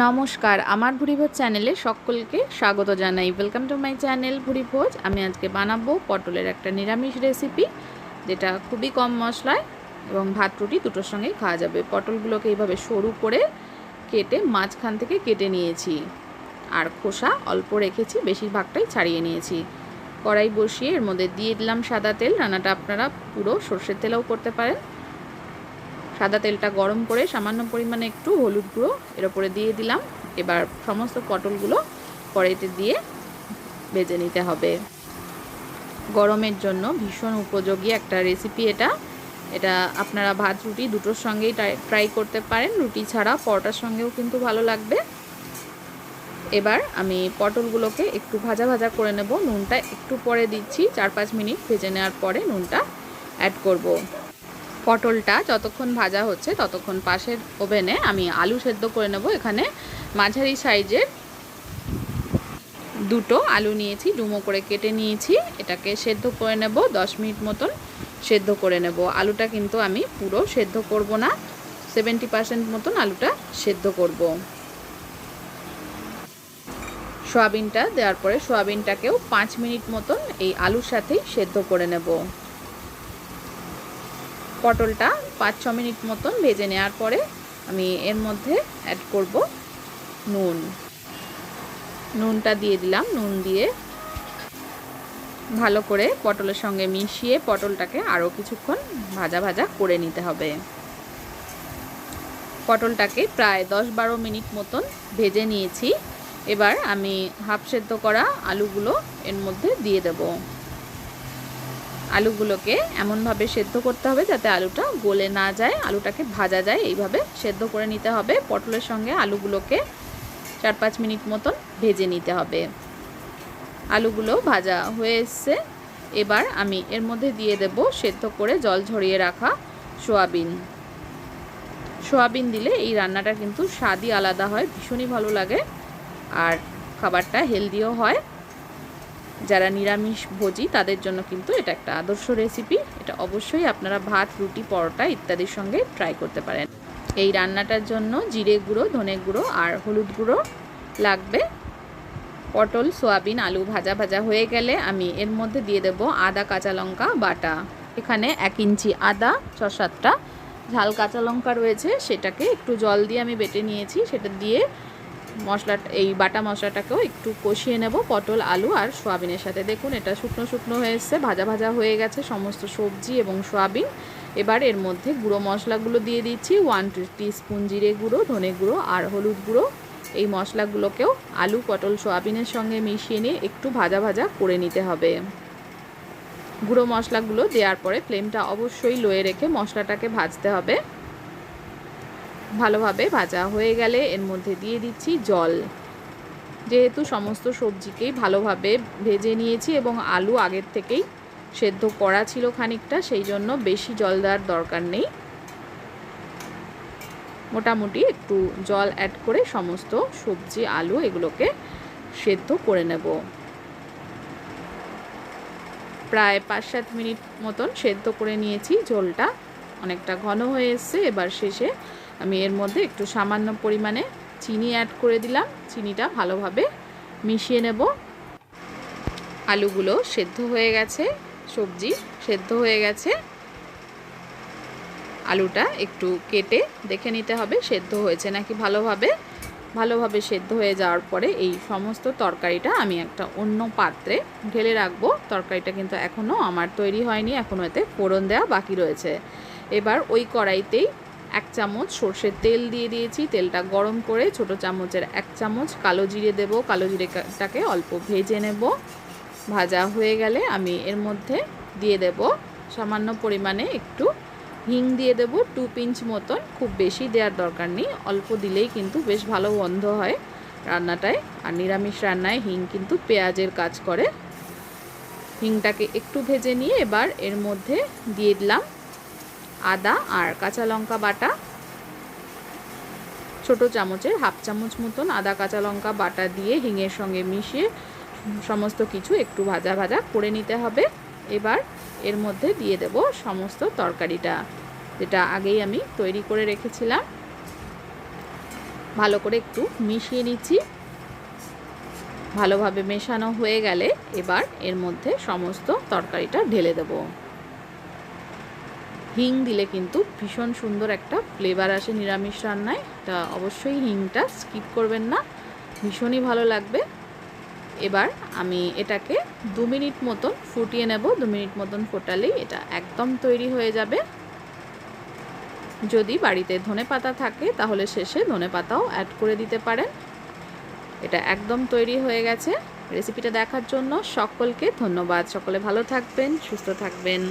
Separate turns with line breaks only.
নমস্কার, আমার ভুরিভোজ চ্যানেলে সকলকে স্বাগত জানাই। Welcome to my channel Bhurivoj. আমি আজকে বানাবো পটলের একটা নিরামিষ রেসিপি, যেটা খুবই কম মশলায় এবং ভাত রুটি দুটোর সঙ্গেই খাওয়া যাবে। পটলগুলোকে এইভাবে সরু করে কেটে মাঝখান থেকে কেটে নিয়েছি, আর খোসা অল্প রেখেছি, বেশিরভাগটাই ছাড়িয়ে নিয়েছি। কড়াই বসিয়ে এর মধ্যে দিয়ে দিলাম সাদা তেল। রান্নাটা আপনারা পুরো সর্ষের তেলেও করতে পারেন। সাদা তেলটা গরম করে সামান্য পরিমাণে একটু হলুদ গুঁড়ো এর উপরে দিয়ে দিলাম। এবার সমস্ত পটলগুলো কড়াইতে দিয়ে ভেজে নিতে হবে। গরমের জন্য ভীষণ উপযোগী একটা রেসিপি এটা। এটা আপনারা ভাত রুটি দুটোর সঙ্গেই ট্রাই করতে পারেন, রুটি ছাড়া পরোটার সঙ্গেও কিন্তু ভালো লাগবে। এবার আমি পটলগুলোকে একটু ভাজা ভাজা করে নেব। নুনটা একটু পরে দিচ্ছি, 4-5 মিনিট ভেজে নেওয়ার পরে নুনটা অ্যাড করব। পটলটা যতক্ষণ ভাজা হচ্ছে ততক্ষণ পাশের ওভেনে আমি আলু সেদ্ধ করে নেব। এখানে মাঝারি সাইজের দুটো আলু নিয়েছি, ডুমো করে কেটে নিয়েছি। এটাকে সেদ্ধ করে নেব, 10 মিনিট মতন সেদ্ধ করে নেব। আলুটা কিন্তু আমি পুরো সেদ্ধ করব না, 70% মতন আলুটা সেদ্ধ করব। সয়াবিনটা দেওয়ার পরে সয়াবিনটাকেও 5 মিনিট মতন এই আলুর সাথেই সেদ্ধ করে নেব। পটলটা 5-6 মিনিট মতন ভেজে নেওয়ার পরে আমি এর মধ্যে অ্যাড করব নুনটা দিয়ে দিলাম। নুন দিয়ে ভালো করে পটলের সঙ্গে মিশিয়ে পটলটাকে আরও কিছুক্ষণ ভাজা ভাজা করে নিতে হবে। পটলটাকে প্রায় 10-12 মিনিট মতন ভেজে নিয়েছি। এবার আমি হাফ সেদ্ধ করা আলুগুলো এর মধ্যে দিয়ে দেব। আলুগুলোকে এমনভাবে সেদ্ধ করতে হবে যাতে আলুটা গলে না যায়, আলুটাকে ভাজা যায়, এইভাবে সেদ্ধ করে নিতে হবে। পটলের সঙ্গে আলুগুলোকে 4-5 মিনিট মতন ভেজে নিতে হবে। আলুগুলো ভাজা হয়ে এসছে। এবার আমি এর মধ্যে দিয়ে দেব সেদ্ধ করে জল ঝরিয়ে রাখা সয়াবিন। সয়াবিন দিলে এই রান্নাটা কিন্তু স্বাদই আলাদা হয়, ভীষণই ভালো লাগে, আর খাবারটা হেলদিও হয়। যারা নিরামিষ ভোজী তাদের জন্য কিন্তু এটা একটা আদর্শ রেসিপি। এটা অবশ্যই আপনারা ভাত রুটি পরোটা ইত্যাদির সঙ্গে ট্রাই করতে পারেন। এই রান্নাটার জন্য জিরে গুঁড়ো, ধনে গুঁড়ো আর হলুদ গুঁড়ো লাগবে। পটল সয়াবিন আলু ভাজা ভাজা হয়ে গেলে আমি এর মধ্যে দিয়ে দেব আদা কাঁচা লঙ্কা বাটা। এখানে 1 ইঞ্চি আদা, 6-7টা ঝাল কাঁচা লঙ্কা রয়েছে, সেটাকে একটু জল দিয়ে আমি বেটে নিয়েছি। সেটা দিয়ে এই বাটা মশলাটাকেও একটু কষিয়ে নেব পটল আলু আর সয়াবিনের সাথে। দেখুন এটা শুকনো শুকনো হয়ে এসছে, ভাজা ভাজা হয়ে গেছে সমস্ত সবজি এবং সয়াবিন। এবার এর মধ্যে গুঁড়ো মশলাগুলো দিয়ে দিচ্ছি। 1 টিস্পুন জিরে গুঁড়ো, ধনে গুঁড়ো আর হলুদ গুঁড়ো। এই মশলাগুলোকেও আলু পটল সয়াবিনের সঙ্গে মিশিয়ে নিয়ে একটু ভাজা ভাজা করে নিতে হবে। গুঁড়ো মশলাগুলো দেওয়ার পরে ফ্লেমটা অবশ্যই লোয়ে রেখে মশলাটাকে ভাজতে হবে। ভালোভাবে ভাজা হয়ে গেলে এর মধ্যে দিয়ে দিচ্ছি জল। যেহেতু সমস্ত সবজিকেই ভালোভাবে ভেজে নিয়েছি এবং আলু আগের থেকেই সেদ্ধ করা ছিল খানিকটা, সেই জন্য বেশি জল দেওয়ার দরকার নেই। মোটামুটি একটু জল অ্যাড করে সমস্ত সবজি আলু এগুলোকে সেদ্ধ করে নেব। প্রায় 5-7 মিনিট মতন সেদ্ধ করে নিয়েছি। ঝোলটা অনেকটা ঘন হয়ে এসছে। এবার শেষে আমি এর মধ্যে একটু সামান্য পরিমাণে চিনি অ্যাড করে দিলাম। চিনিটা ভালোভাবে মিশিয়ে নেব। আলুগুলো সেদ্ধ হয়ে গেছে, সবজি সেদ্ধ হয়ে গেছে। আলুটা একটু কেটে দেখে নিতে হবে সেদ্ধ হয়েছে নাকি। ভালোভাবে সেদ্ধ হয়ে যাওয়ার পরে এই সমস্ত তরকারিটা আমি একটা অন্য পাত্রে ঢেলে রাখবো। তরকারিটা কিন্তু এখনও আমার তৈরি হয়নি, এখনও এতে ফোড়ন দেওয়া বাকি রয়েছে। এবার ওই কড়াইতেই 1 চামচ সর্ষের তেল দিয়ে দিয়েছি। তেলটা গরম করে ছোট চামচের 1 চামচ কালো জিরে দেব। কালো জিরেটাকে অল্প ভেজে নেব। ভাজা হয়ে গেলে আমি এর মধ্যে দিয়ে দেব সামান্য পরিমাণে একটু হিং দিয়ে দেব, 2 পিঞ্চ মতন। খুব বেশি দেওয়ার দরকার নেই, অল্প দিলেই কিন্তু বেশ ভালো গন্ধ হয় রান্নাটায়। আর নিরামিষ রান্নায় হিং কিন্তু পেঁয়াজের কাজ করে। হিংটাকে একটু ভেজে নিয়ে এবার এর মধ্যে দিয়ে দিলাম আদা আর কাঁচা লঙ্কা বাটা। ছোট চামচের 1/2 চামচ মতন আদা কাঁচা লঙ্কা বাটা দিয়ে হিংয়ের সঙ্গে মিশিয়ে সমস্ত কিছু একটু ভাজা ভাজা করে নিতে হবে। এবার এর মধ্যে দিয়ে দেব সমস্ত তরকারিটা, যেটা আগেই আমি তৈরি করে রেখেছিলাম। ভালো করে একটু মিশিয়ে নিচ্ছি। ভালোভাবে মেশানো হয়ে গেলে এবার এর মধ্যে সমস্ত তরকারিটা ঢেলে দেব। হিং দিলে কিন্তু ভীষণ সুন্দর একটা ফ্লেভার আসে নিরামিষ রান্নায়। তা অবশ্যই হিংটা স্কিপ করবেন না, ভীষণই ভালো লাগবে। এবার আমি এটাকে 2 মিনিট মতন ফুটিয়ে নেব। 2 মিনিট মতন ফোটালেই এটা একদম তৈরি হয়ে যাবে। যদি বাড়িতে ধনেপাতা থাকে তাহলে শেষে ধনেপাতাও অ্যাড করে দিতে পারেন। এটা একদম তৈরি হয়ে গেছে। রেসিপিটা দেখার জন্য সকলকে ধন্যবাদ। সকলে ভালো থাকবেন, সুস্থ থাকবেন।